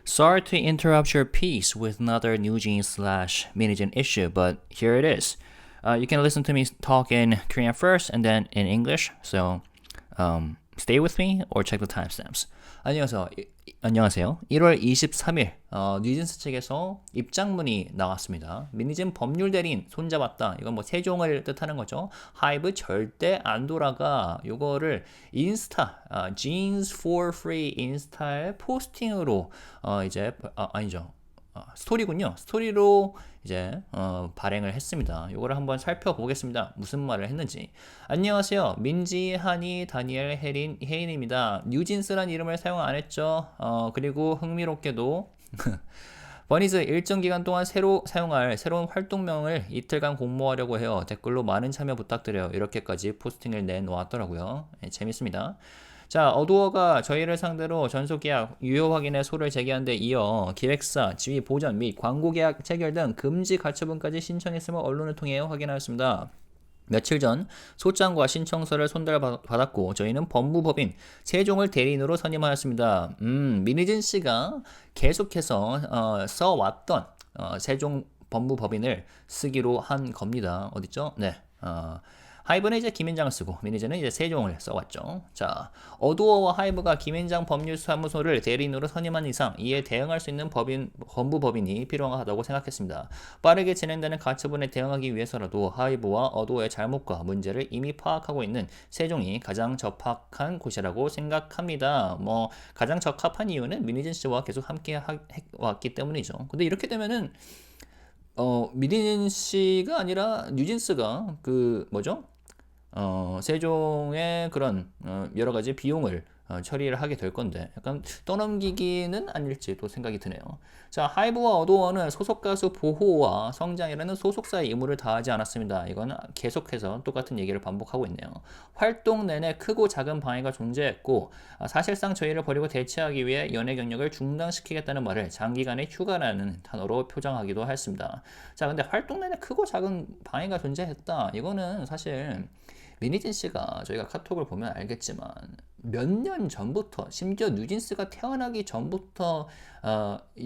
Sorry to interrupt your piece with another NewJeans slash Min희진 issue, but here it is. You can listen to me talk in Korean first and then in English. So stay with me or check the timestamps. 안녕하세요. 1월 23일 뉴진스 측에서 입장문이 나왔습니다. 민희진 법률대리인 손잡았다. 이건 뭐 세종을 뜻하는 거죠. 하이브 절대 안 돌아가. 요거를 인스타 Jeans for Free 인스타에 포스팅으로 아니죠. 스토리군요. 스토리로 이제 발행을 했습니다. 이거를 한번 살펴보겠습니다. 무슨 말을 했는지. 안녕하세요. 민지, 하니, 다니엘, 혜인입니다. 뉴진스란 이름을 사용 안 했죠. 그리고 흥미롭게도 버니즈 일정 기간 동안 새로 사용할 새로운 활동명을 이틀간 공모하려고 해요. 댓글로 많은 참여 부탁드려요. 이렇게까지 포스팅을 내놓았더라고요. 재밌습니다. 자, 어도어가 저희를 상대로 전속계약 유효 확인의 소를 제기한 데 이어 기획사, 지위 보전 및 광고계약 체결 등 금지 가처분까지 신청했음을 언론을 통해 확인하였습니다. 며칠 전 소장과 신청서를 손달받았고 저희는 법무법인 세종을 대리인으로 선임하였습니다. 민희진 씨가 계속해서 써왔던 세종 법무법인을 쓰기로 한 겁니다. 어딨죠? 네. 하이브는 이제 김앤장을 쓰고 민희진은 이제 세종을 써왔죠. 자, 어도어와 하이브가 김앤장 법률사무소를 대리인으로 선임한 이상 이에 대응할 수 있는 법무법인이 필요하다고 생각했습니다. 빠르게 진행되는 가처분에 대응하기 위해서라도 하이브와 어도어의 잘못과 문제를 이미 파악하고 있는 세종이 가장 적합한 곳이라고 생각합니다. 뭐 가장 적합한 이유는 민희진 씨와 계속 함께 해왔기 때문이죠. 근데 이렇게 되면은 민희진 씨가 아니라 뉴진스가 세종의 그런 여러 가지 비용을 처리를 하게 될 건데 약간 떠넘기기는 아닐지 또 생각이 드네요. 자, 하이브와 어도어는 소속 가수 보호와 성장이라는 소속사의 의무를 다하지 않았습니다. 이건 계속해서 똑같은 얘기를 반복하고 있네요. 활동 내내 크고 작은 방해가 존재했고 사실상 저희를 버리고 대체하기 위해 연예 경력을 중단시키겠다는 말을 장기간의 휴가라는 단어로 표장하기도 했습니다. 자, 근데 활동 내내 크고 작은 방해가 존재했다. 이거는 사실 민희진 씨가 저희가 카톡을 보면 알겠지만 몇 년 전부터 심지어 뉴진스가 태어나기 전부터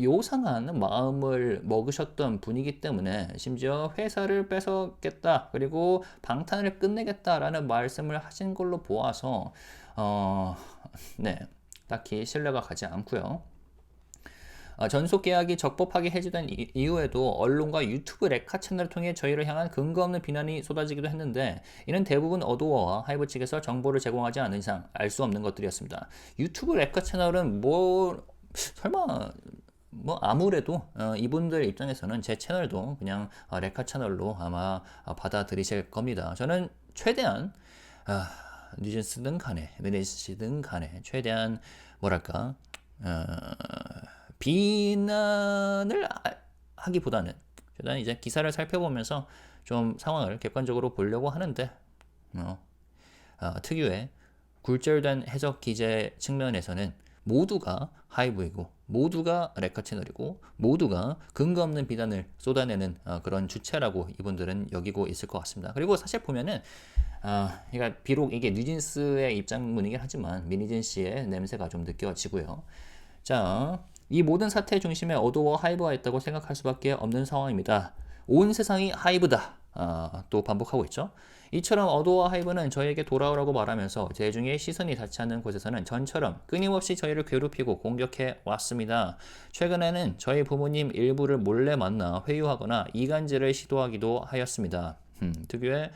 요상한 마음을 먹으셨던 분이기 때문에 심지어 회사를 뺏어겠다 그리고 방탄을 끝내겠다라는 말씀을 하신 걸로 보아서 네, 딱히 신뢰가 가지 않고요. 전속 계약이 적법하게 해지된 이후에도 언론과 유튜브 레카 채널을 통해 저희를 향한 근거 없는 비난이 쏟아지기도 했는데 이는 대부분 어도어와 하이브 측에서 정보를 제공하지 않은 이상 알 수 없는 것들이었습니다. 유튜브 레카 채널은 설마 아무래도 이분들 입장에서는 제 채널도 그냥 레카 채널로 아마 받아들이실 겁니다. 저는 최대한 뉴진스든 간에 민희진씨든 간에 최대한 뭐랄까 비난을 하기보다는 일단 이제 기사를 살펴보면서 좀 상황을 객관적으로 보려고 하는데 특유의 굴절된 해석 기재 측면에서는 모두가 하이브이고 모두가 레카 채널이고 모두가 근거 없는 비난을 쏟아내는 그런 주체라고 이분들은 여기고 있을 것 같습니다. 그리고 사실 보면은 그러니까 비록 이게 뉴진스의 입장문이긴 하지만 민희진 씨의 냄새가 좀 느껴지고요. 자, 이 모든 사태의 중심에 어도어와 하이브가 있다고 생각할 수밖에 없는 상황입니다. 온 세상이 하이브다. 또 반복하고 있죠. 이처럼 어도어와 하이브는 저희에게 돌아오라고 말하면서 대중의 시선이 닿지 않는 곳에서는 전처럼 끊임없이 저희를 괴롭히고 공격해 왔습니다. 최근에는 저희 부모님 일부를 몰래 만나 회유하거나 이간질을 시도하기도 하였습니다. 특유의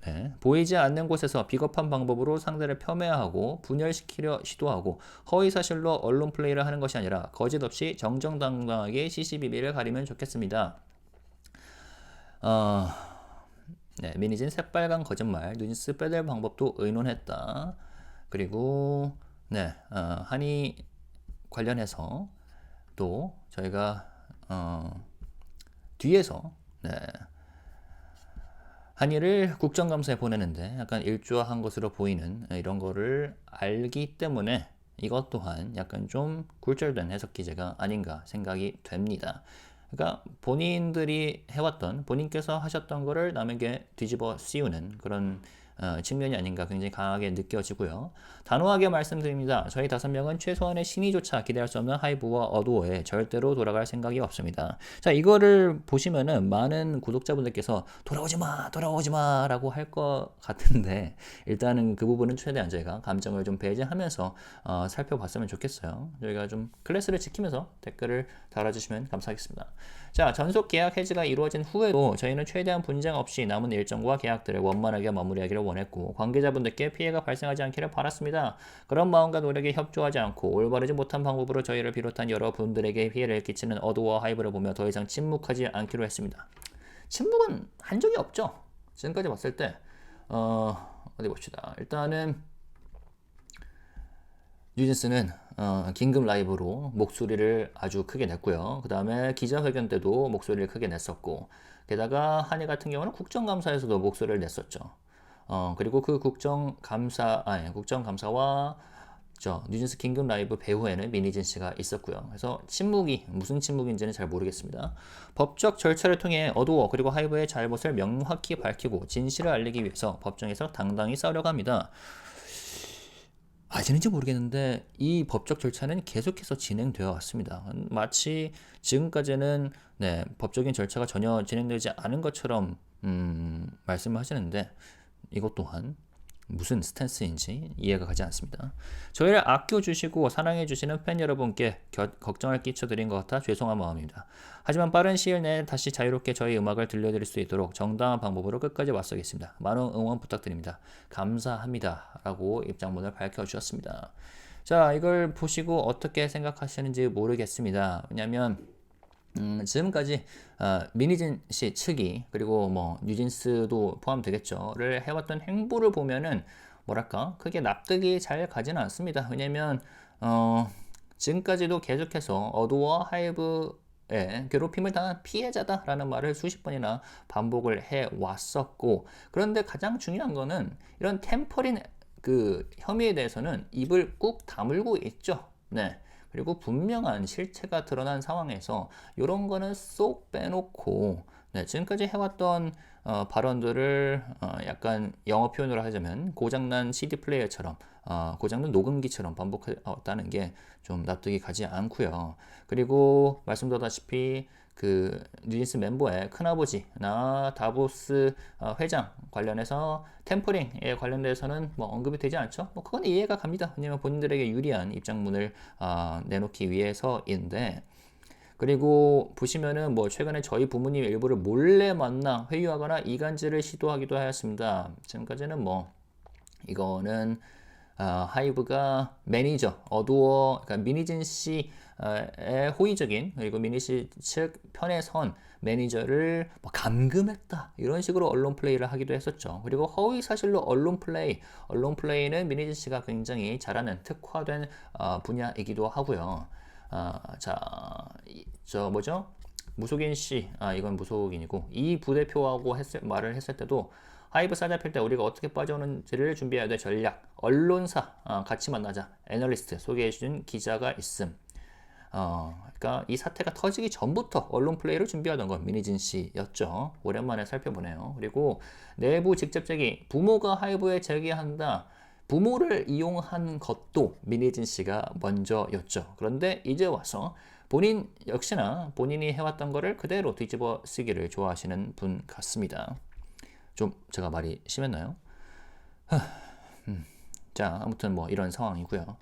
네. 보이지 않는 곳에서 비겁한 방법으로 상대를 폄훼하고 분열시키려 시도하고 허위사실로 언론 플레이를 하는 것이 아니라 거짓 없이 정정당당하게 시시비비를 가리면 좋겠습니다. 네, 민희진 새빨간 거짓말, 뉴진스 빼댈 방법도 의논했다. 그리고 네, 한이 관련해서 또 저희가 뒤에서 네, 한이를 국정감사에 보내는데 약간 일조한 것으로 보이는 이런 거를 알기 때문에 이것 또한 약간 좀 굴절된 해석 기제가 아닌가 생각이 됩니다. 그러니까 본인들이 해왔던, 본인께서 하셨던 거를 남에게 뒤집어 씌우는 그런 측면이 아닌가 굉장히 강하게 느껴지고요. 단호하게 말씀드립니다. 저희 5명은 최소한의 신의조차 기대할 수 없는 하이브와 어두워에 절대로 돌아갈 생각이 없습니다. 자, 이거를 보시면은 많은 구독자분들께서 돌아오지 마 라고 할 것 같은데, 일단은 그 부분은 최대한 저희가 감정을 좀 배제하면서 살펴봤으면 좋겠어요. 저희가 좀 클래스를 지키면서 댓글을 달아주시면 감사하겠습니다. 자, 전속 계약 해지가 이루어진 후에도 저희는 최대한 분쟁 없이 남은 일정과 계약들을 원만하게 마무리하기를 원했고, 관계자분들께 피해가 발생하지 않기를 바랐습니다. 그런 마음과 노력에 협조하지 않고 올바르지 못한 방법으로 저희를 비롯한 여러분들에게 피해를 끼치는 어두와 하이브를 보며 더 이상 침묵하지 않기로 했습니다. 침묵은 한 적이 없죠. 지금까지 봤을 때 어디 봅시다. 일단은 뉴진스는 긴급 라이브로 목소리를 아주 크게 냈고요. 그 다음에 기자회견 때도 목소리를 크게 냈었고, 게다가 한이 같은 경우는 국정감사에서도 목소리를 냈었죠. 그리고 그 국정감사와 뉴진스 긴급 라이브 배후에는 민희진 씨가 있었고요. 그래서 침묵이 무슨 침묵인지는 잘 모르겠습니다. 법적 절차를 통해 어두워 그리고 하이브의 잘못을 명확히 밝히고 진실을 알리기 위해서 법정에서 당당히 싸우려고 합니다. 아직인지 모르겠는데 이 법적 절차는 계속해서 진행되어 왔습니다. 마치 지금까지는 법적인 절차가 전혀 진행되지 않은 것처럼 말씀을 하시는데, 이것 또한 무슨 스탠스인지 이해가 가지 않습니다. 저희를 아껴주시고 사랑해주시는 팬 여러분께 걱정을 끼쳐드린 것 같아 죄송한 마음입니다. 하지만 빠른 시일 내에 다시 자유롭게 저희 음악을 들려드릴 수 있도록 정당한 방법으로 끝까지 맞서겠습니다. 많은 응원 부탁드립니다. 감사합니다. 라고 입장문을 밝혀주셨습니다. 자, 이걸 보시고 어떻게 생각하시는지 모르겠습니다. 왜냐면 지금까지 민희진 씨 측이, 그리고 뭐 뉴진스도 포함되겠죠,를 해왔던 행보를 보면은 뭐랄까 크게 납득이 잘 가지는 않습니다. 왜냐면 지금까지도 계속해서 어두워 하이브의 괴롭힘을 당한 피해자다라는 말을 수십 번이나 반복을 해왔었고, 그런데 가장 중요한 거는 이런 템퍼링 그 혐의에 대해서는 입을 꾹 다물고 있죠. 네. 그리고 분명한 실체가 드러난 상황에서 이런 거는 쏙 빼놓고 지금까지 해왔던 발언들을 약간 영어 표현으로 하자면 고장난 CD 플레이어처럼 고장난 녹음기처럼 반복했다는 게 좀 납득이 가지 않고요. 그리고 말씀드렸다시피 그 뉴진스 멤버의 큰아버지나 다보스 회장 관련해서 템퍼링에 관련돼서는 뭐 언급이 되지 않죠. 뭐 그건 이해가 갑니다. 왜냐면 본인들에게 유리한 입장문을 내놓기 위해서인데, 그리고 보시면은 뭐 최근에 저희 부모님 일부를 몰래 만나 회유하거나 이간질을 시도하기도 하였습니다. 지금까지는 뭐 이거는 하이브가 매니저 어두워, 그러니까 민희진 씨의 호의적인, 그리고 민희 씨 측 편에 선 매니저를 뭐 감금했다 이런 식으로 언론 플레이를 하기도 했었죠. 그리고 허위 사실로 언론 플레이는 민희진 씨가 굉장히 잘하는 특화된 분야이기도 하고요. 무속인 씨, 이건 무속인이고, 이 부대표하고 말을 했을 때도 하이브 싸잡힐 때 우리가 어떻게 빠져오는지를 준비해야 돼. 전략, 언론사 같이 만나자, 애널리스트 소개해준 기자가 있음. 그러니까 이 사태가 터지기 전부터 언론 플레이를 준비하던 건 민희진 씨였죠. 오랜만에 살펴보네요. 그리고 내부 직접적인 부모가 하이브에 제기한다, 부모를 이용한 것도 민희진 씨가 먼저였죠. 그런데 이제 와서 본인 역시나 본인이 해왔던 거를 그대로 뒤집어 쓰기를 좋아하시는 분 같습니다. 좀 제가 말이 심했나요? 자, 아무튼 뭐 이런 상황이고요.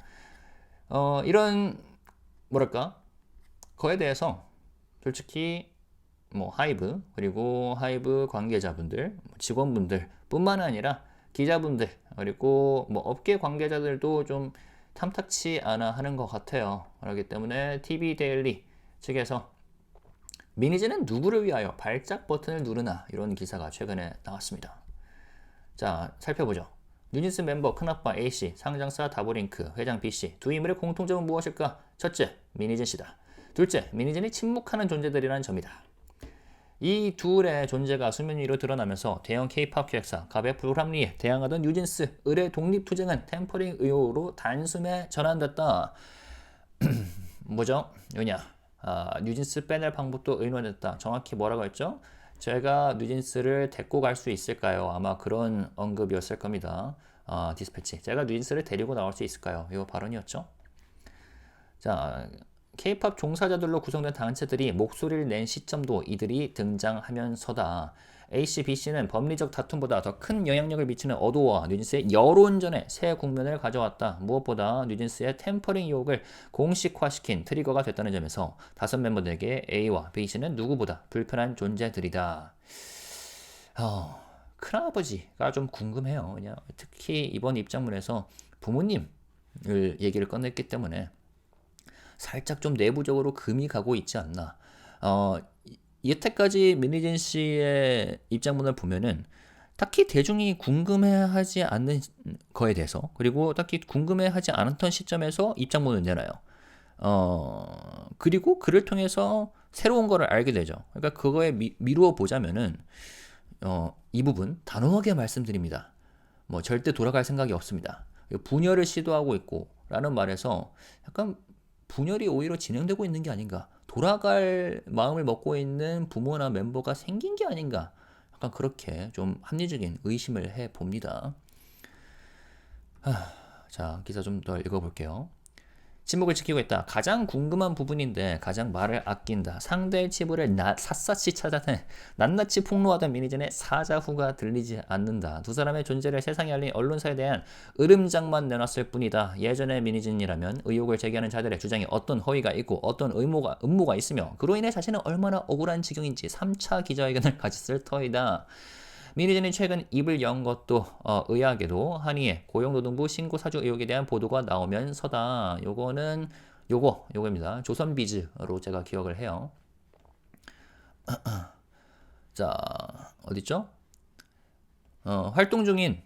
이런 뭐랄까 거에 대해서 솔직히 뭐 하이브, 그리고 하이브 관계자분들, 직원분들 뿐만 아니라 기자분들, 그리고 뭐 업계 관계자들도 좀 탐탁치 않아 하는 것 같아요. 그렇기 때문에 TV 데일리 측에서 민희진은 누구를 위하여 발작 버튼을 누르나, 이런 기사가 최근에 나왔습니다. 자, 살펴보죠. 뉴진스 멤버 큰아빠 A씨, 상장사 다보링크, 회장 B씨, 두 인물의 공통점은 무엇일까? 첫째, 민희진 씨다. 둘째, 민희진이 침묵하는 존재들이라는 점이다. 이 둘의 존재가 수면 위로 드러나면서 대형 K-팝 기획사 갑의 불합리에 대항하던 뉴진스 을의 독립투쟁은 템퍼링 의혹으로 단숨에 전환됐다. 뭐죠? 뉴진스 빼낼 방법도 의논했다. 정확히 뭐라고 했죠? 제가 뉴진스를 데리고 갈 수 있을까요? 아마 그런 언급이었을 겁니다. 디스패치. 제가 뉴진스를 데리고 나올 수 있을까요? 이 발언이었죠. 자, K-팝 종사자들로 구성된 단체들이 목소리를 낸 시점도 이들이 등장하면서다. A씨, B씨는 법리적 다툼보다 더 큰 영향력을 미치는 어도와 뉴진스의 여론전에 새 국면을 가져왔다. 무엇보다 뉴진스의 템퍼링 유혹을 공식화시킨 트리거가 됐다는 점에서 다섯 멤버들에게 A와 B씨는 누구보다 불편한 존재들이다. 큰아버지가 좀 궁금해요. 그냥 특히 이번 입장문에서 부모님을 얘기를 꺼냈기 때문에 살짝 좀 내부적으로 금이 가고 있지 않나. 여태까지 민희진 씨의 입장문을 보면은 딱히 대중이 궁금해하지 않는 거에 대해서, 그리고 딱히 궁금해하지 않았던 시점에서 입장문을 내놔요. 그리고 그를 통해서 새로운 거를 알게 되죠. 그러니까 그거에 미루어 보자면은 이 부분 단호하게 말씀드립니다. 뭐 절대 돌아갈 생각이 없습니다. 분열을 시도하고 있고 라는 말에서 약간 분열이 오히려 진행되고 있는 게 아닌가, 돌아갈 마음을 먹고 있는 부모나 멤버가 생긴 게 아닌가, 약간 그렇게 좀 합리적인 의심을 해봅니다. 자, 기사 좀 더 읽어볼게요. 침묵을 지키고 있다. 가장 궁금한 부분인데 가장 말을 아낀다. 상대의 치부를 샅샅이 찾아내 낱낱이 폭로하던 민희진의 사자후가 들리지 않는다. 두 사람의 존재를 세상에 알린 언론사에 대한 으름장만 내놨을 뿐이다. 예전의 민희진이라면 의혹을 제기하는 자들의 주장에 어떤 허위가 있고 어떤 음모가 있으며 그로 인해 자신은 얼마나 억울한 지경인지 3차 기자회견을 가졌을 터이다. 민희진이 최근 입을 연 것도 의아하게도 한의의 고용노동부 신고사주 의혹에 대한 보도가 나오면서다. 요거입니다. 조선비즈로 제가 기억을 해요. 자, 어딨죠? 활동 중인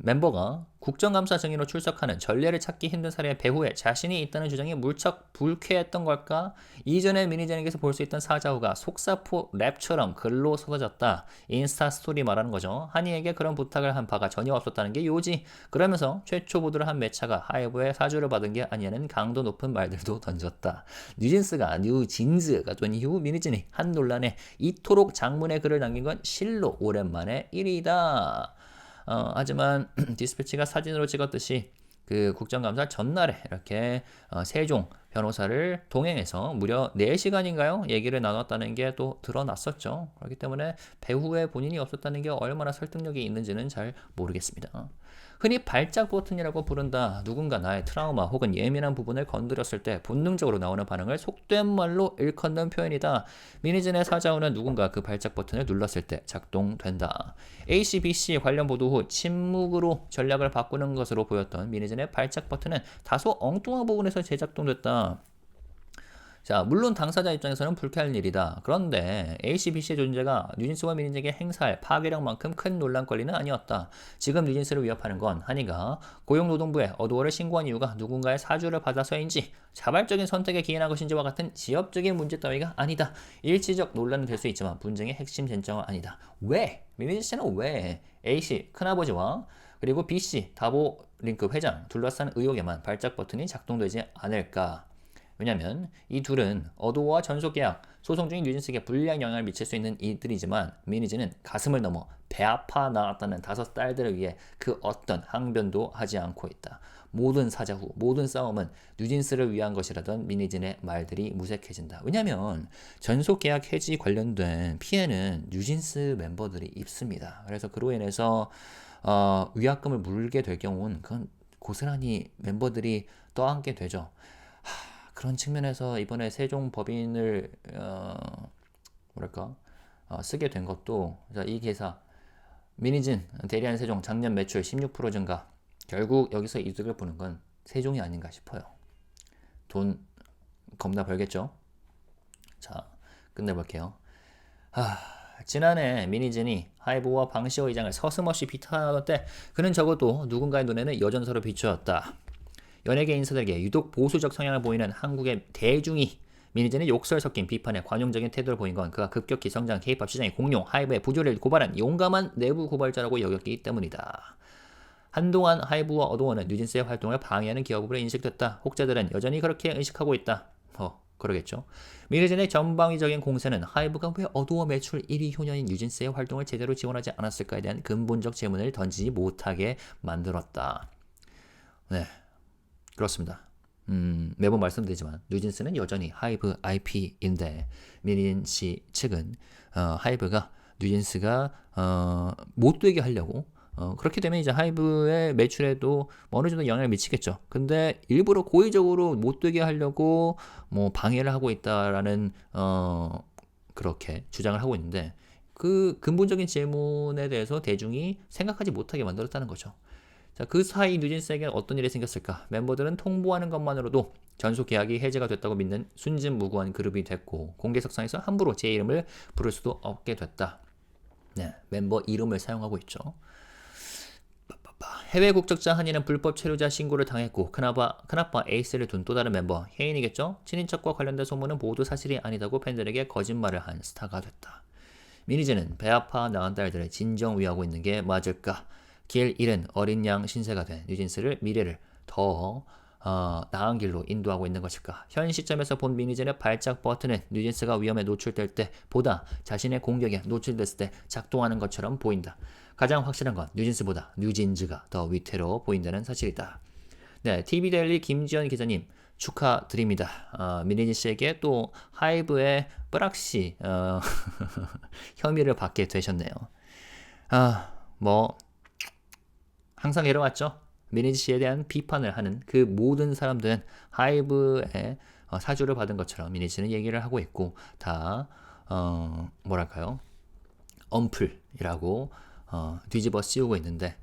멤버가 국정감사 증인으로 출석하는 전례를 찾기 힘든 사례의 배후에 자신이 있다는 주장이 물적 불쾌했던 걸까? 이전에 민희진에게서 볼 수 있던 사자후가 속사포 랩처럼 글로 쏟아졌다. 인스타 스토리 말하는 거죠. 한이에게 그런 부탁을 한 바가 전혀 없었다는 게 요지. 그러면서 최초 보도를 한 매체가 하이브의 사주를 받은 게 아니냐는 강도 높은 말들도 던졌다. 뉴진스가 뉴진즈가 된 이후 민희진이 한 논란에 이토록 장문의 글을 남긴 건 실로 오랜만의 일이다. 하지만 디스패치가 사진으로 찍었듯이 그 국정감사 전날에 이렇게 세종 변호사를 동행해서 무려 4시간인가요? 얘기를 나눴다는 게 또 드러났었죠. 그렇기 때문에 배후에 본인이 없었다는 게 얼마나 설득력이 있는지는 잘 모르겠습니다. 흔히 발작 버튼이라고 부른다. 누군가 나의 트라우마 혹은 예민한 부분을 건드렸을 때 본능적으로 나오는 반응을 속된 말로 일컫는 표현이다. 민희진의 사자후는 누군가 그 발작 버튼을 눌렀을 때 작동된다. HBC 관련 보도 후 침묵으로 전략을 바꾸는 것으로 보였던 민희진의 발작 버튼은 다소 엉뚱한 부분에서 재작동됐다. 자, 물론 당사자 입장에서는 불쾌할 일이다. 그런데 HBC의 존재가 뉴진스와 민희진에게 행사할 파괴력만큼 큰 논란거리는 아니었다. 지금 뉴진스를 위협하는 건 한이가 고용노동부에 어도어를 신고한 이유가 누군가의 사주를 받아서인지 자발적인 선택에 기인한 것인지와 같은 지엽적인 문제 따위가 아니다. 일시적 논란은 될 수 있지만 분쟁의 핵심 쟁점은 아니다. 왜? 민희진 씨는 왜 A씨 큰아버지와 그리고 B씨 다보링크 회장 둘러싼 의혹에만 발작 버튼이 작동되지 않을까? 왜냐면 이 둘은 어도어와 전속계약, 소송 중인 뉴진스에게 불리한 영향을 미칠 수 있는 이들이지만 민희진은 가슴을 넘어 배 아파 나왔다는 5 딸들을 위해 그 어떤 항변도 하지 않고 있다. 모든 사자후, 모든 싸움은 뉴진스를 위한 것이라던 민희진의 말들이 무색해진다. 왜냐면 전속계약 해지 관련된 피해는 뉴진스 멤버들이 입습니다. 그래서 그로 인해서 위약금을 물게 될 경우는 그건 고스란히 멤버들이 떠안게 되죠. 그런 측면에서 이번에 세종 법인을 쓰게 된 것도, 이 기사 민희진 대리한 세종 작년 매출 16% 증가, 결국 여기서 이득을 보는 건 세종이 아닌가 싶어요. 돈 겁나 벌겠죠. 자, 끝내볼게요. 지난해 민희진이 하이브와 방시호 의장을 서슴없이 비판하던 때 그는 적어도 누군가의 눈에는 여전사로 비추었다. 연예계 인사들에게 유독 보수적 성향을 보이는 한국의 대중이 민희진의 욕설 섞인 비판에 관용적인 태도를 보인 건 그가 급격히 성장한 K-팝 시장의 공룡 하이브의 부조리를 고발한 용감한 내부 고발자라고 여겼기 때문이다. 한동안 하이브와 어도어는 뉴진스의 활동을 방해하는 기업으로 인식됐다. 혹자들은 여전히 그렇게 의식하고 있다. 그러겠죠. 민희진의 전방위적인 공세는 하이브가 왜 어두워 매출 1위 효녀인 뉴진스의 활동을 제대로 지원하지 않았을까에 대한 근본적 질문을 던지지 못하게 만들었다. 네, 그렇습니다. 매번 말씀드리지만 뉴진스는 여전히 하이브 IP인데 민희진 씨 측은 하이브가 뉴진스가 못 되게 하려고 그렇게 되면 이제 하이브의 매출에도 어느 정도 영향을 미치겠죠. 근데 일부러 고의적으로 못 되게 하려고 뭐 방해를 하고 있다라는 그렇게 주장을 하고 있는데 그 근본적인 질문에 대해서 대중이 생각하지 못하게 만들었다는 거죠. 자, 그 사이 뉴진스에게는 어떤 일이 생겼을까? 멤버들은 통보하는 것만으로도 전속 계약이 해제가 됐다고 믿는 순진무구한 그룹이 됐고 공개석상에서 함부로 제 이름을 부를 수도 없게 됐다. 네, 멤버 이름을 사용하고 있죠. 해외 국적자 한이는 불법 체류자 신고를 당했고 큰아빠 에이스를 둔 또 다른 멤버 혜인이겠죠? 친인척과 관련된 소문은 모두 사실이 아니다고 팬들에게 거짓말을 한 스타가 됐다. 민희진은 배 아파 낳은 딸들을 진정 위하고 있는 게 맞을까? 길 잃은 어린 양 신세가 된 뉴진스를 미래를 더 나은 길로 인도하고 있는 것일까? 현 시점에서 본 민희진의 발작 버튼은 뉴진스가 위험에 노출될 때 보다 자신의 공격에 노출됐을 때 작동하는 것처럼 보인다. 가장 확실한 건 뉴진스보다 뉴진즈가 더 위태로워 보인다는 사실이다. 네, TV데일리 김지연 기자님 축하드립니다. 민희진 씨에게 또 하이브의 뿌락시 혐의를 받게 되셨네요. 뭐 항상 이뤄왔죠. 민희진 씨에 대한 비판을 하는 그 모든 사람들은 하이브의 사주를 받은 것처럼 민희진은 얘기를 하고 있고 다 뭐랄까요? 언플이라고 뒤집어 씌우고 있는데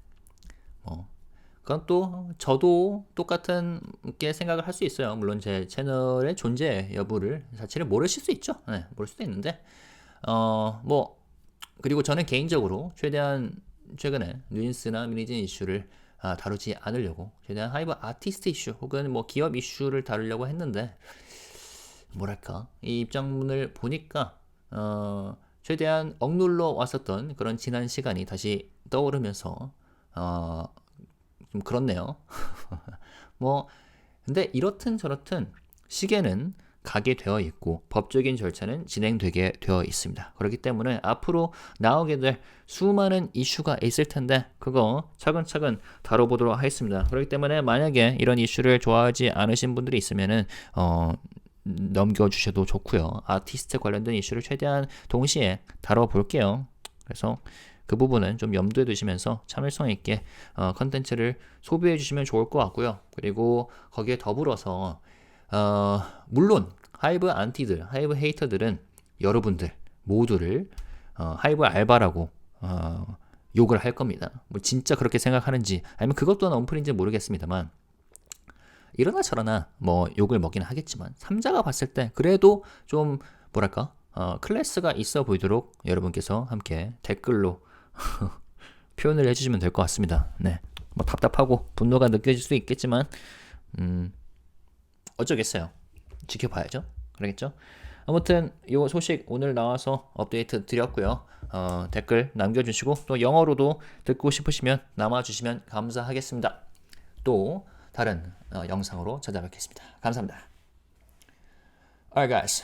그건 또 저도 똑같은 게 생각을 할 수 있어요. 물론 제 채널의 존재 여부를 자체를 모르실 수 있죠. 네, 모를 수도 있는데 뭐 그리고 저는 개인적으로 최대한 최근에 뉴진스나 민희진 이슈를 다루지 않으려고 최대한 하이브 아티스트 이슈 혹은 뭐 기업 이슈를 다루려고 했는데 뭐랄까 이 입장문을 보니까 최대한 억눌러 왔었던 그런 지난 시간이 다시 떠오르면서 좀 그렇네요. 뭐 근데 이렇든 저렇든 시계는 가게 되어 있고 법적인 절차는 진행되게 되어 있습니다. 그렇기 때문에 앞으로 나오게 될 수많은 이슈가 있을 텐데 그거 차근차근 다뤄보도록 하겠습니다. 그렇기 때문에 만약에 이런 이슈를 좋아하지 않으신 분들이 있으면은 넘겨주셔도 좋고요. 아티스트 관련된 이슈를 최대한 동시에 다뤄볼게요. 그래서 그 부분은 좀 염두에 두시면서 참을성 있게 컨텐츠를 소비해 주시면 좋을 것 같고요. 그리고 거기에 더불어서 물론 하이브 안티들, 하이브 헤이터들은 여러분들 모두를 하이브 알바라고 욕을 할 겁니다. 뭐 진짜 그렇게 생각하는지 아니면 그것 또한 언플인지 모르겠습니다만 이러나 저러나 뭐 욕을 먹긴 하겠지만 3자가 봤을 때 그래도 좀 뭐랄까 클래스가 있어 보이도록 여러분께서 함께 댓글로 표현을 해주시면 될 것 같습니다. 네, 뭐 답답하고 분노가 느껴질 수 있겠지만 어쩌겠어요. 지켜봐야죠. 그러겠죠? 아무튼 이 소식 오늘 나와서 업데이트 드렸고요. 댓글 남겨주시고 또 영어로도 듣고 싶으시면 남아주시면 감사하겠습니다. 또 다른 영상으로 찾아뵙겠습니다. 감사합니다. Alright guys,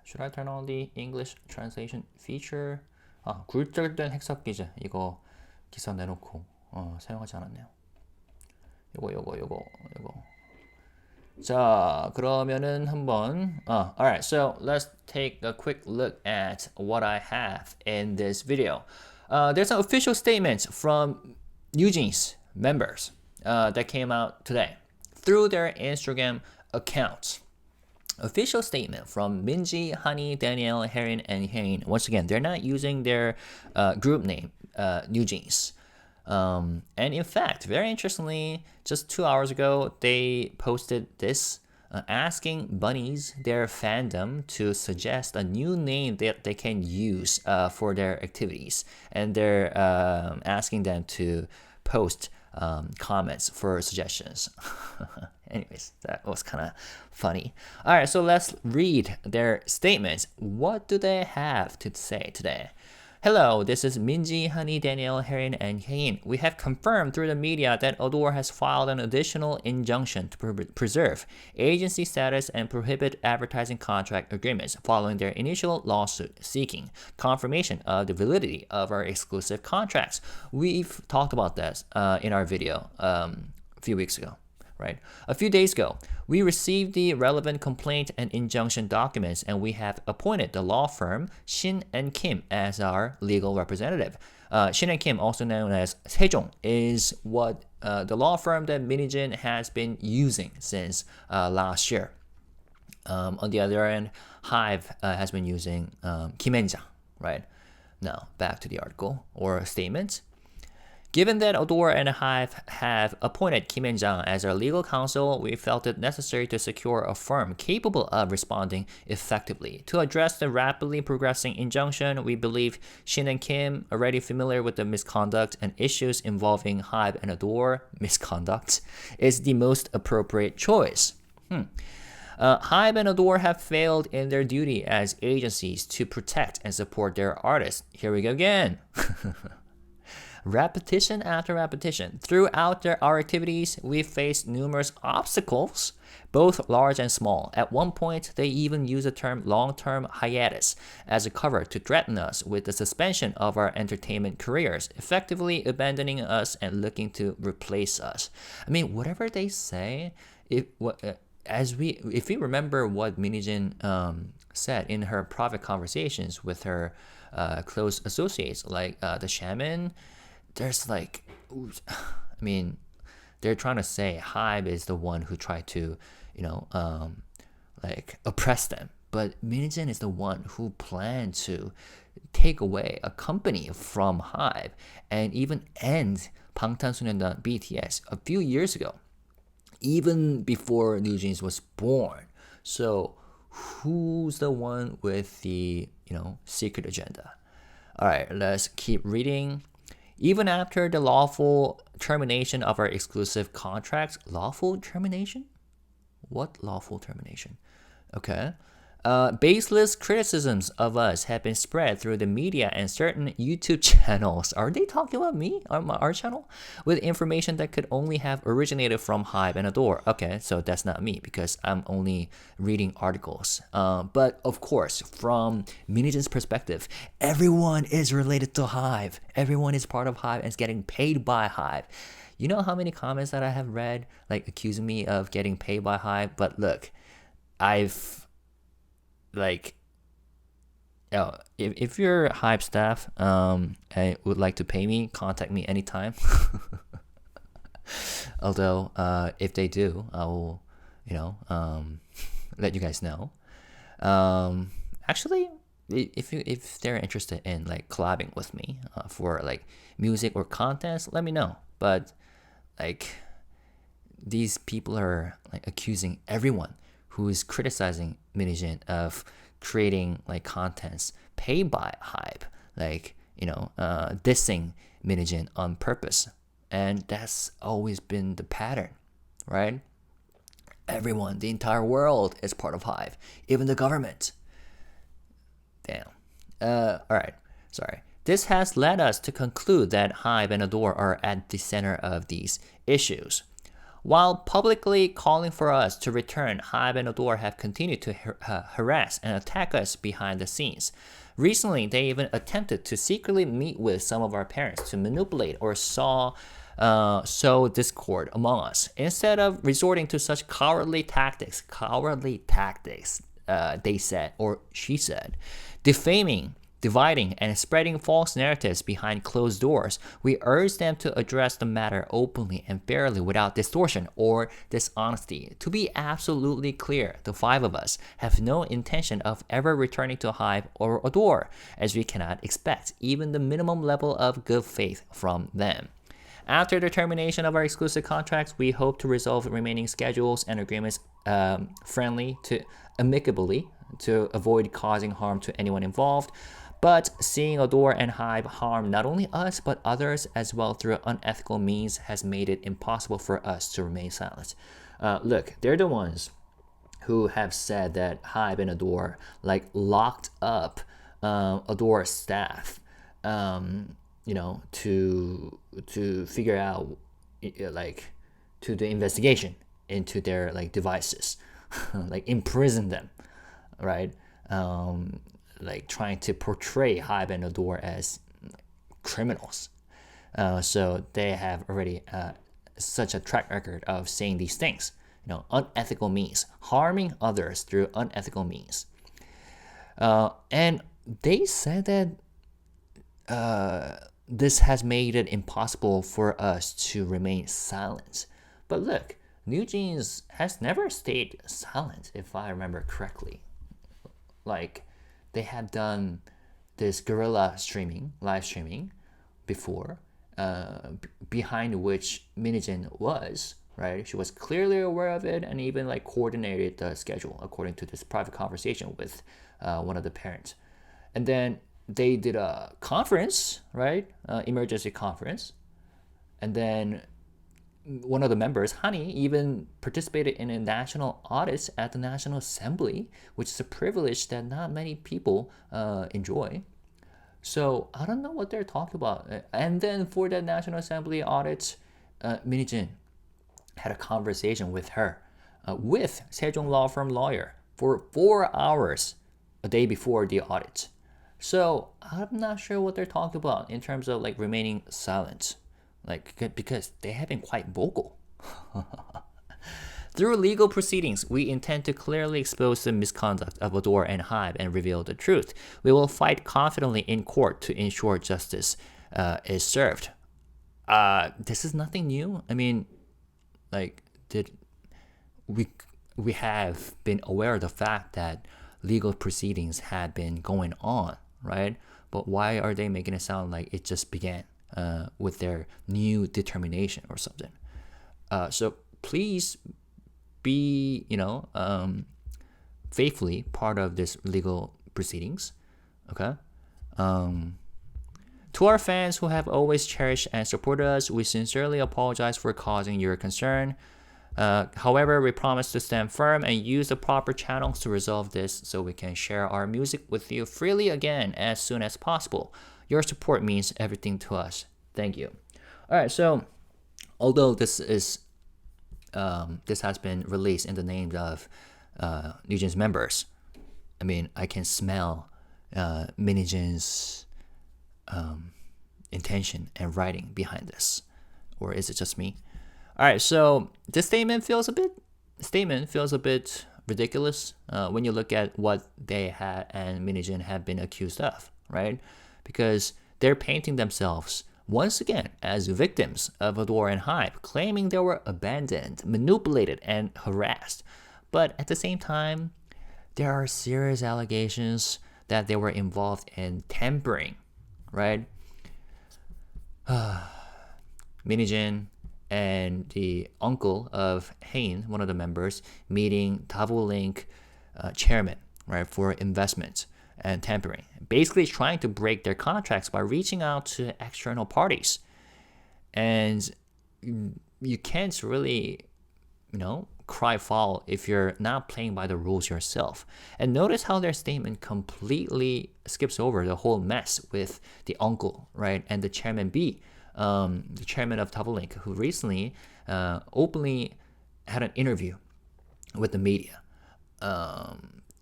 should I turn on the English translation feature? 굴절된 해석 기재 이거 기사 내놓고 사용하지 않았네요. 요거. 자, 그러면은 한번 alright, so let's take a quick look at what I have in this video. There's an official statement from NewJeans members that came out today through their Instagram accounts. Official statement from Minji, Honey, Danielle, Herin, and Hein. Once again, they're not using their group name, NewJeans. And in fact, very interestingly, just 2 hours ago, they posted this asking bunnies, their fandom, to suggest a new name that they can use for their activities. And they're asking them to post comments for suggestions. Anyways, that was kind of funny. All right, so let's read their statements. What do they have to say today? Hello, this is Minji, Honey, Daniel, Herin, and Heejin. We have confirmed through the media that Adore has filed an additional injunction to preserve agency status and prohibit advertising contract agreements following their initial lawsuit seeking confirmation of the validity of our exclusive contracts. We've talked about this in our video a few weeks ago. Right. A few days ago, we received the relevant complaint and injunction documents, and we have appointed the law firm Shin and Kim as our legal representative. Shin and Kim, also known as Sejong, is what the law firm that Min희진 has been using since last year. On the other end, HYBE has been using Kim-앤장. Right. Now back to the article or statement. Given that Adore and HYBE have appointed Kim-앤장 as our legal counsel, we felt it necessary to secure a firm capable of responding effectively. To address the rapidly progressing injunction, we believe Shin and Kim, already familiar with the misconduct and issues involving HYBE and Adore, misconduct, is the most appropriate choice. HYBE and Adore have failed in their duty as agencies to protect and support their artists. Here we go again. Repetition after repetition. Throughout our activities, we've faced numerous obstacles, both large and small. At one point, they even used the term long-term hiatus as a cover to threaten us with the suspension of our entertainment careers, effectively abandoning us and looking to replace us. I mean, whatever they say, if we remember what Min희진 said in her private conversations with her close associates, like the shaman, there's like, I mean, they're trying to say HYBE is the one who tried to, like oppress them. But Min희진 is the one who planned to take away a company from HYBE and even end 방탄소년단 BTS a few years ago, even before NewJeans was born. So who's the one with the, secret agenda? All right, let's keep reading. Even after the lawful termination of our exclusive contracts, lawful termination? What lawful termination? Okay. Baseless criticisms of us have been spread through the media and certain YouTube channels. Are they talking about me on our channel? With information that could only have originated from HYBE and Adore. Okay, so that's not me because I'm only reading articles. But of course, from Min희진's perspective, everyone is related to HYBE. Everyone is part of HYBE and is getting paid by HYBE. You know how many comments that I have read, like accusing me of getting paid by HYBE? But look, if you're HYBE staff and would like to pay me, contact me anytime. Although if they do, I will let you guys know. Actually, if they're interested in like collabing with me for like music or contents, let me know. But like these people are like accusing everyone who is criticizing Min희진 of creating like contents paid by HYBE, like dissing Min희진 on purpose, and that's always been the pattern, right? Everyone, the entire world is part of HYBE, even the government. Damn. All right, sorry. This has led us to conclude that HYBE and Adore are at the center of these issues. While publicly calling for us to return, HYBE and Adore have continued to harass and attack us behind the scenes. Recently, they even attempted to secretly meet with some of our parents to manipulate or sow discord among us. Instead of resorting to such cowardly tactics, they said, or she said, defaming, dividing, and spreading false narratives behind closed doors, we urge them to address the matter openly and fairly without distortion or dishonesty. To be absolutely clear, the five of us have no intention of ever returning to HYBE or Adore, as we cannot expect even the minimum level of good faith from them. After the termination of our exclusive contracts, we hope to resolve remaining schedules and agreements amicably to avoid causing harm to anyone involved. But seeing Adore and HYBE harm not only us but others as well through unethical means has made it impossible for us to remain silent. Look, they're the ones who have said that HYBE and Adore like locked up Adore staff to figure out like to the investigation into their like devices, like imprison them, right? Like trying to portray HYBE and Adore as criminals. So they have already such a track record of saying these things, unethical means, harming others through unethical means. And they said that this has made it impossible for us to remain silent. But look, NewJeans has never stayed silent, if I remember correctly. Like, they have done this guerrilla live streaming before, behind which Min희진 was, right? She was clearly aware of it and even like coordinated the schedule according to this private conversation with one of the parents. And then they did a conference, right? Emergency conference. And then one of the members, Hani, even participated in a national audit at the National Assembly, which is a privilege that not many people enjoy. So I don't know what they're talking about. And then for the National Assembly audit, Min희진 had a conversation with her, with Sejong law firm lawyer, for 4 hours a day before the audit. So I'm not sure what they're talking about in terms of like remaining silent, like because they have been quite vocal. Through legal proceedings, we intend to clearly expose the misconduct of Adore and HYBE and reveal the truth. We will fight confidently in court to ensure justice is served. This is nothing new. I mean, like, we have been aware of the fact that legal proceedings had been going on, right? But why are they making it sound like it just began with their new determination or something? So please be, faithfully part of this legal proceedings, okay? To our fans who have always cherished and supported us, we sincerely apologize for causing your concern. However, we promise to stand firm and use the proper channels to resolve this so we can share our music with you freely again as soon as possible. Your support means everything to us. Thank you. All right, so although this has been released in the name of NewJeans members, I mean, I can smell Min희진's intention and writing behind this. Or is it just me? All right, so this statement feels a bit ridiculous when you look at what they had and Min희진 have been accused of, right? Because they're painting themselves once again as victims of Adore and HYBE, claiming they were abandoned, manipulated, and harassed. But at the same time, there are serious allegations that they were involved in tampering, right? Min희진 and the uncle of Heejin, one of the members, meeting Davolink chairman, right, for investment and tampering, basically trying to break their contracts by reaching out to external parties. And you can't really, cry foul if you're not playing by the rules yourself. And notice how their statement completely skips over the whole mess with the uncle, right, and the chairman B, the chairman of Davolink, who recently openly had an interview with the media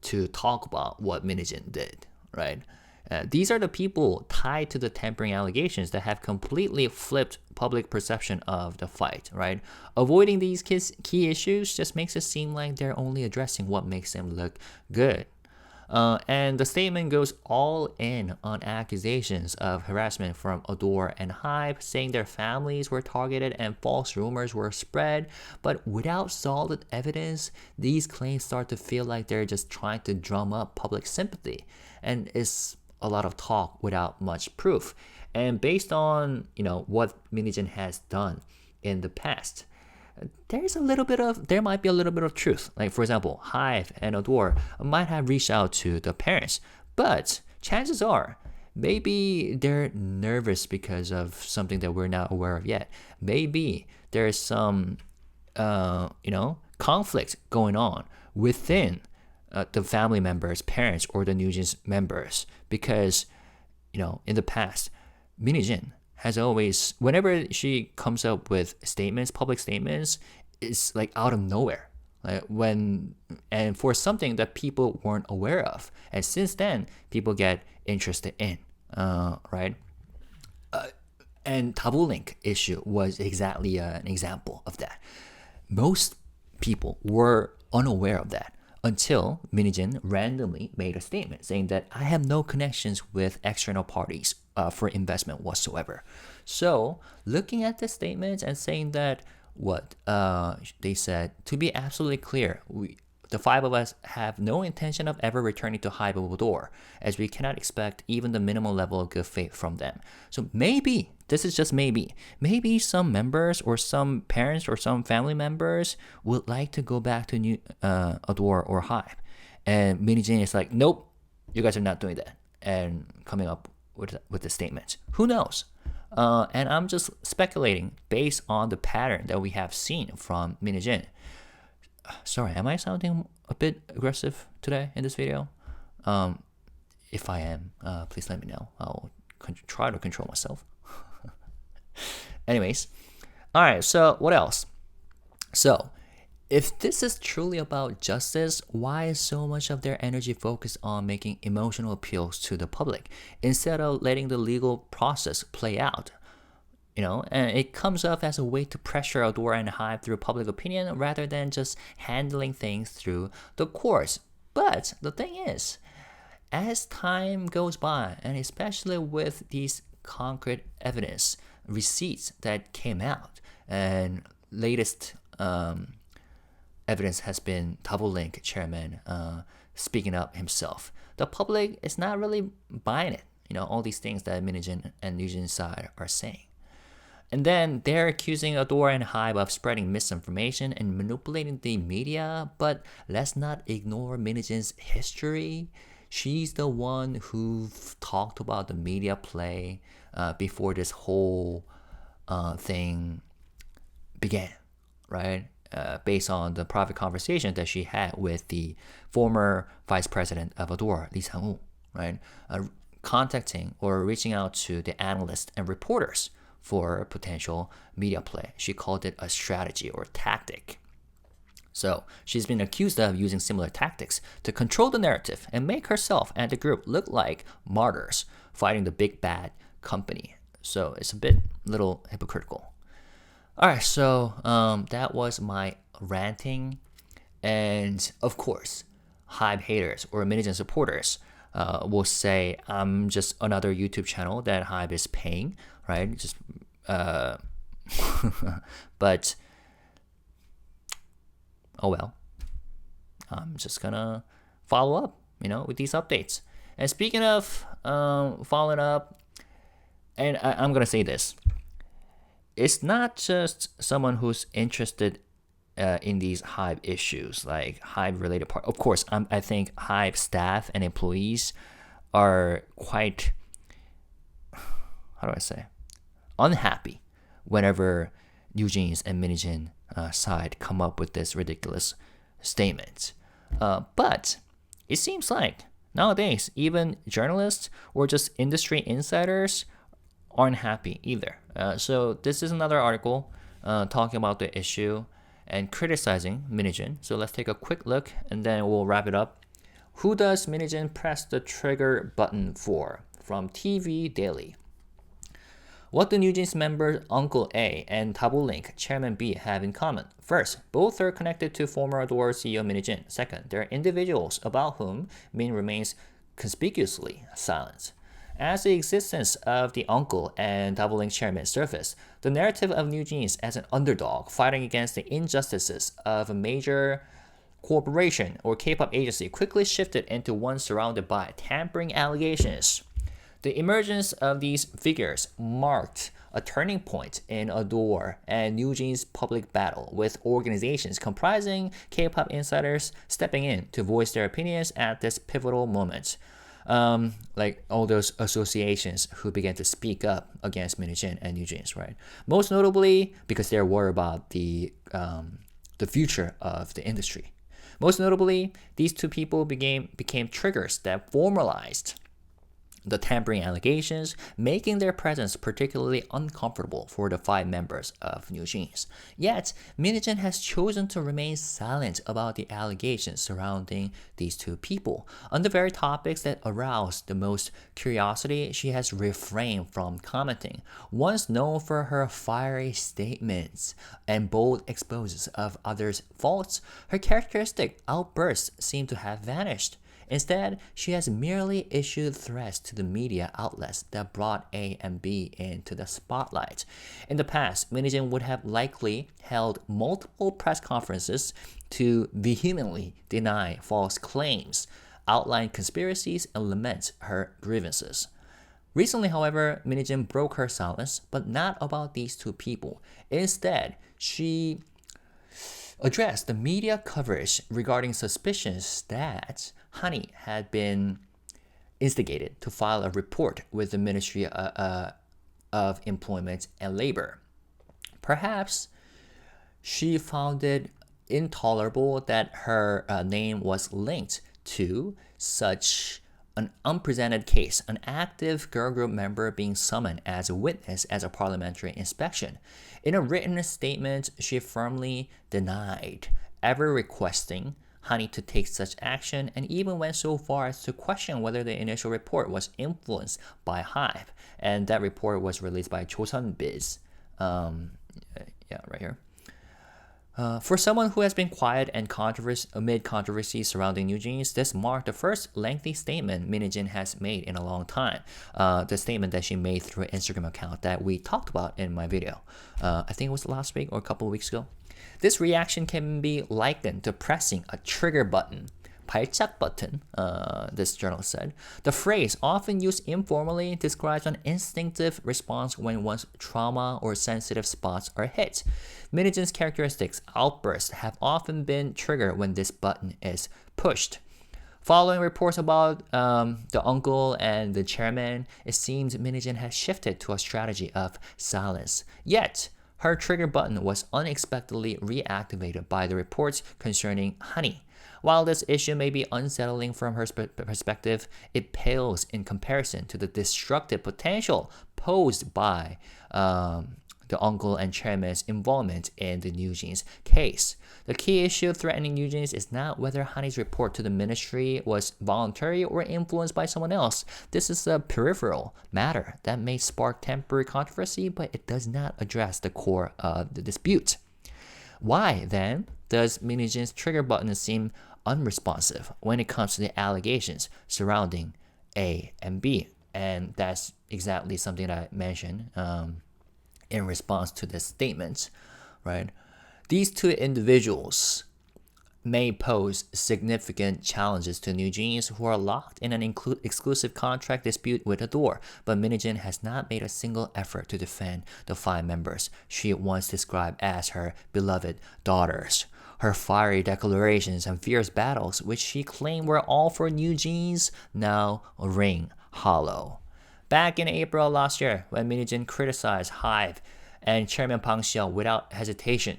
to talk about what Min희진 did, right? These are the people tied to the tampering allegations that have completely flipped public perception of the fight, right? Avoiding these key issues just makes it seem like they're only addressing what makes them look good. And the statement goes all in on accusations of harassment from Adore and HYBE, saying their families were targeted and false rumors were spread. But without solid evidence, these claims start to feel like they're just trying to drum up public sympathy. And it's a lot of talk without much proof. And based on, what Min희진 has done in the past, there might be a little bit of truth. Like, for example, HYBE and Adore might have reached out to the parents, but chances are maybe they're nervous because of something that we're not aware of yet. Maybe there's some, conflict going on within the family members, parents, or the NewJeans members, because in the past, Min희진 has always, whenever she comes up with statements, public statements, it's like out of nowhere. Like and for something that people weren't aware of. And since then, people get interested in, right? And double link issue was exactly an example of that. Most people were unaware of that until Min희진 randomly made a statement saying that I have no connections with external parties for investment whatsoever. So looking at the statements and saying that they said, to be absolutely clear, the five of us have no intention of ever returning to HYBE BOY, as we cannot expect even the minimal level of good faith from them. So maybe, this is just maybe some members or some parents or some family members would like to go back to Adore or HYBE. And Min희진 is like, nope, you guys are not doing that. And coming up with the statement. Who knows? And I'm just speculating based on the pattern that we have seen from Min희진. Sorry, am I sounding a bit aggressive today in this video? If I am, please let me know. I'll try to control myself. Anyways, all right, so what else? So, if this is truly about justice, why is so much of their energy focused on making emotional appeals to the public instead of letting the legal process play out? And it comes off as a way to pressure Adore and HYBE through public opinion rather than just handling things through the courts. But the thing is, as time goes by, and especially with these concrete evidence, receipts that came out, and latest evidence has been Double Link chairman speaking up himself. The public is not really buying it, all these things that Min희진 and NewJeans side are saying. And then they're accusing Adore and HYBE of spreading misinformation and manipulating the media, but let's not ignore Min희진's history. She's the one who talked about the media play before this whole thing began, right? Based on the private conversation that she had with the former vice president of Adore, Lee Sang-woo, right? Contacting or reaching out to the analysts and reporters for potential media play. She called it a strategy or tactic. So she's been accused of using similar tactics to control the narrative and make herself and the group look like martyrs fighting the big bad company. So it's a little hypocritical. All right, so that was my ranting. And of course, HYBE haters or Min희진 supporters will say I'm just another YouTube channel that HYBE is paying, right? Just but oh well. I'm just gonna follow up, with these updates. And speaking of following up, and I'm gonna say this, it's not just someone who's interested in these HYBE issues, like HYBE related part. Of course, I think HYBE staff and employees are quite, how do I say, unhappy whenever NewJeans and Min희진 side come up with this ridiculous statement. But it seems like nowadays, even journalists or just industry insiders aren't happy either. So this is another article talking about the issue and criticizing Min희진. So let's take a quick look and then we'll wrap it up. Who does Min희진 press the trigger button for? From TV Daily. What do NewJeans members Uncle A and Double Link Chairman B have in common? First, both are connected to former Adore CEO Min희진. Second, they're individuals about whom Min remains conspicuously silent. As the existence of the Uncle and Double Link Chairman surfaced, the narrative of NewJeans as an underdog fighting against the injustices of a major corporation or K-pop agency quickly shifted into one surrounded by tampering allegations. The emergence of these figures marked a turning point in Adore and NewJeans' public battle, with organizations comprising K-pop insiders stepping in to voice their opinions at this pivotal moment. Like all those associations who began to speak up against Min희진 and NewJeans, right? Most notably because they're worried about the future of the industry. Most notably, these two people became triggers that formalized the tampering allegations, making their presence particularly uncomfortable for the 5 members of NewJeans. Yet, Min희진 has chosen to remain silent about the allegations surrounding these 2 people. On the very topics that aroused the most curiosity, she has refrained from commenting. Once known for her fiery statements and bold exposes of others' faults, her characteristic outbursts seem to have vanished. Instead, she has merely issued threats to the media outlets that brought A and B into the spotlight. In the past, Min희진 would have likely held multiple press conferences to vehemently deny false claims, outline conspiracies, and lament her grievances. Recently, however, Min희진 broke her silence, but not about these 2 people. Instead, she addressed the media coverage regarding suspicions that Hani had been instigated to file a report with the Ministry of Employment and Labor. Perhaps she found it intolerable that her name was linked to such an unprecedented case, an active girl group member being summoned as a witness as a parliamentary inspection. In a written statement, she firmly denied ever requesting Hani to take such action, and even went so far as to question whether the initial report was influenced by HYBE. And that report was released by 조선비z. Right here. For someone who has been quiet and amid controversy surrounding NewJeans, this marked the first lengthy statement Min희진 has made in a long time. The statement that she made through an Instagram account that we talked about in my video. I think it was last week or a couple of weeks ago. This reaction can be likened to pressing a trigger button. 발작 button, this journal said. The phrase, often used informally, describes an instinctive response when one's trauma or sensitive spots are hit. Min희진's characteristics, outbursts, have often been triggered when this button is pushed. Following reports about the uncle and the chairman, it seems Min희진 has shifted to a strategy of silence. Yet, her trigger button was unexpectedly reactivated by the reports concerning Hani. While this issue may be unsettling from her perspective, it pales in comparison to the destructive potential posed by the uncle and chairman's involvement in the NewJeans case. The key issue threatening NewJeans is not whether Hani's report to the ministry was voluntary or influenced by someone else. This is a peripheral matter that may spark temporary controversy, but it does not address the core of the dispute. Why, then, does Min희진's trigger button seem unresponsive when it comes to the allegations surrounding A and B? And that's exactly something that I mentioned in response to this statement, right? These 2 individuals may pose significant challenges to NewJeans, who are locked in an exclusive contract dispute with Adore, but Min희진 has not made a single effort to defend the 5 members she once described as her beloved daughters. Her fiery declarations and fierce battles, which she claimed were all for NewJeans, now ring hollow. Back in April last year, when Min희진 criticized HYBE and Chairman Bang Xiao without hesitation,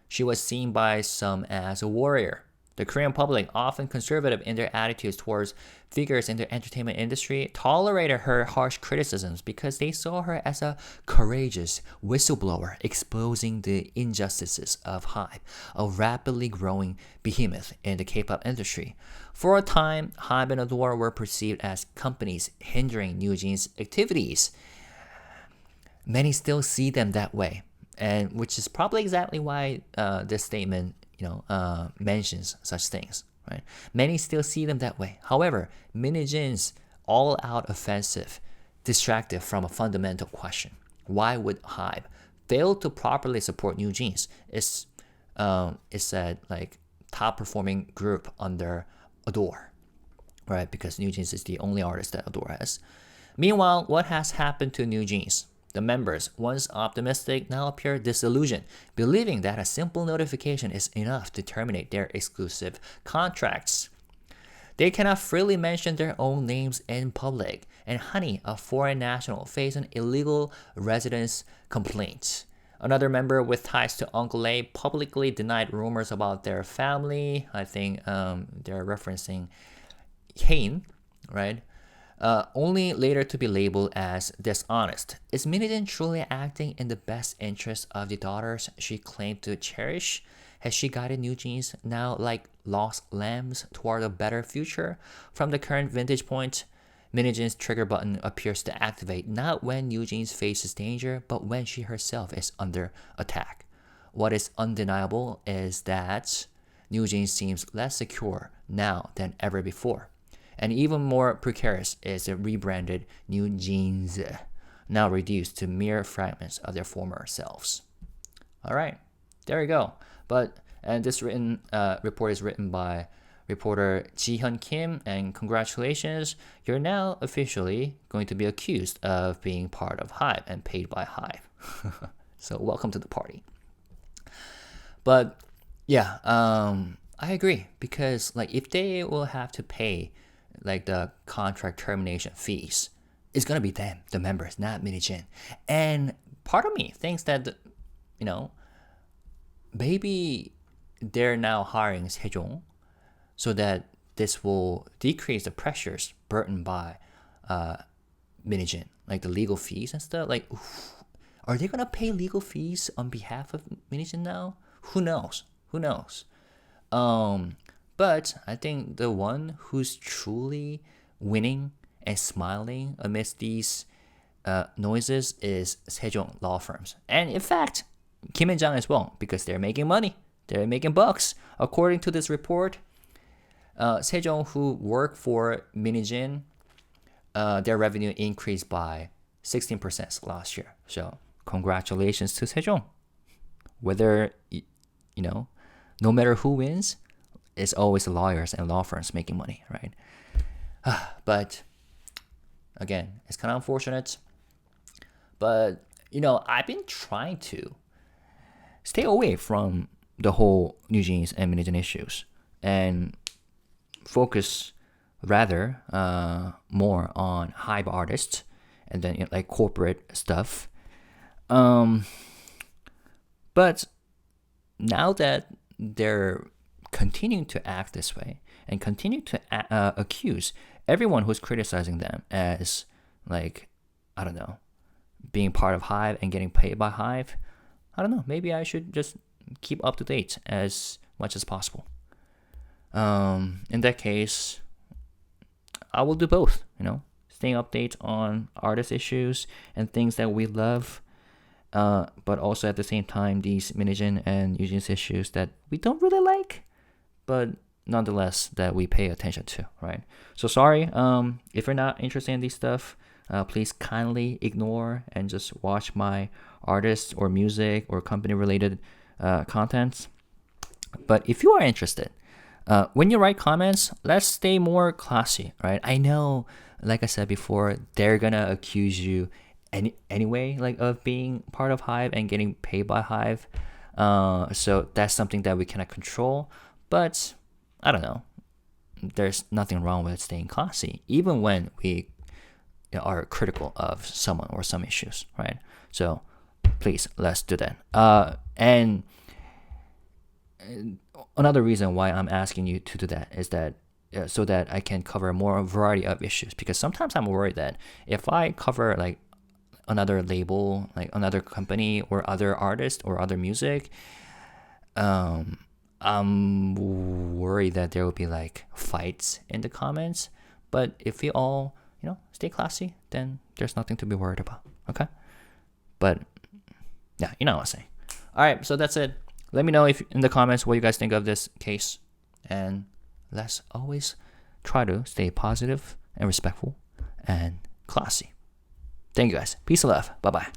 she was seen by some as a warrior. The Korean public, often conservative in their attitudes towards figures in the entertainment industry, tolerated her harsh criticisms because they saw her as a courageous whistleblower exposing the injustices of HYBE, a rapidly growing behemoth in the K-pop industry. For a time, HYBE and Adore were perceived as companies hindering NewJeans' activities. Many still see them that way, and which is probably exactly why this statement mentions such things, right? Many still see them that way. However, Min희진's all-out offensive distracted from a fundamental question. Why would HYBE fail to properly support NewJeans? It's said like top-performing group under Adore, right? Because NewJeans is the only artist that Adore has. Meanwhile, what has happened to NewJeans? The members, once optimistic, now appear disillusioned, believing that a simple notification is enough to terminate their exclusive contracts. They cannot freely mention their own names in public, and Hani, a foreign national, faced an illegal residence complaint. Another member with ties to Uncle A publicly denied rumors about their family. I think they're referencing Heejin, right? only later to be labeled as dishonest. Is Min희진 truly acting in the best interest of the daughters she claimed to cherish? Has she guided NewJeans now like lost lambs toward a better future? From the current vantage point, Min희진's trigger button appears to activate not when NewJeans faces danger, but when she herself is under attack. What is undeniable is that NewJeans seems less secure now than ever before. And even more precarious is the rebranded NewJeans, now reduced to mere fragments of their former selves. All right, there you go. And this report is written by reporter Ji-hyun Kim, and congratulations, you're now officially going to be accused of being part of HYBE and paid by HYBE. So welcome to the party. But yeah, I agree, because like if they will have to pay like the contract termination fees, it's gonna be them, the members, not Min희진. And part of me thinks that, maybe they're now hiring Sejong so that this will decrease the pressures burdened by Min희진, like the legal fees and stuff. Like, are they gonna pay legal fees on behalf of Min희진 now? Who knows? But I think the one who's truly winning and smiling amidst these noises is Sejong law firms. And in fact, Kim-and-Jang as well, because they're making money. They're making bucks. According to this report, Sejong, who work for Min희진, their revenue increased by 16% last year. So congratulations to Sejong. Whether, no matter who wins, it's always the lawyers and law firms making money, right? But again, it's kind of unfortunate. But, I've been trying to stay away from the whole NewJeans and Min희진 issues and focus rather more on HYBE artists and then like corporate stuff. But now that they're continuing to act this way and continue to accuse everyone who's criticizing them as like, I don't know, being part of HYBE and getting paid by HYBE, I don't know, maybe I should just keep up to date as much as possible. In that case, I will do both, staying update on artist issues and things that we love, but also at the same time, these Min희진 and NewJeans issues that we don't really like, but nonetheless that we pay attention to, right? So sorry, if you're not interested in these stuff, please kindly ignore and just watch my artist or music or company related contents. But if you are interested, when you write comments, let's stay more classy, right? I know, like I said before, they're gonna accuse you anyway, like of being part of HYBE and getting paid by HYBE. So that's something that we cannot control. But I don't know. There's nothing wrong with staying classy, even when we are critical of someone or some issues, right? So please, let's do that. And another reason why I'm asking you to do that is that so that I can cover more variety of issues. Because sometimes I'm worried that if I cover like another label, like another company or other artist or other music, I'm worried that there will be like fights in the comments. But if we all, stay classy, then there's nothing to be worried about. Okay? But yeah, you know what I'm saying. All right, so that's it. Let me know if in the comments what you guys think of this case. And let's always try to stay positive and respectful and classy. Thank you guys. Peace and love. Bye-bye.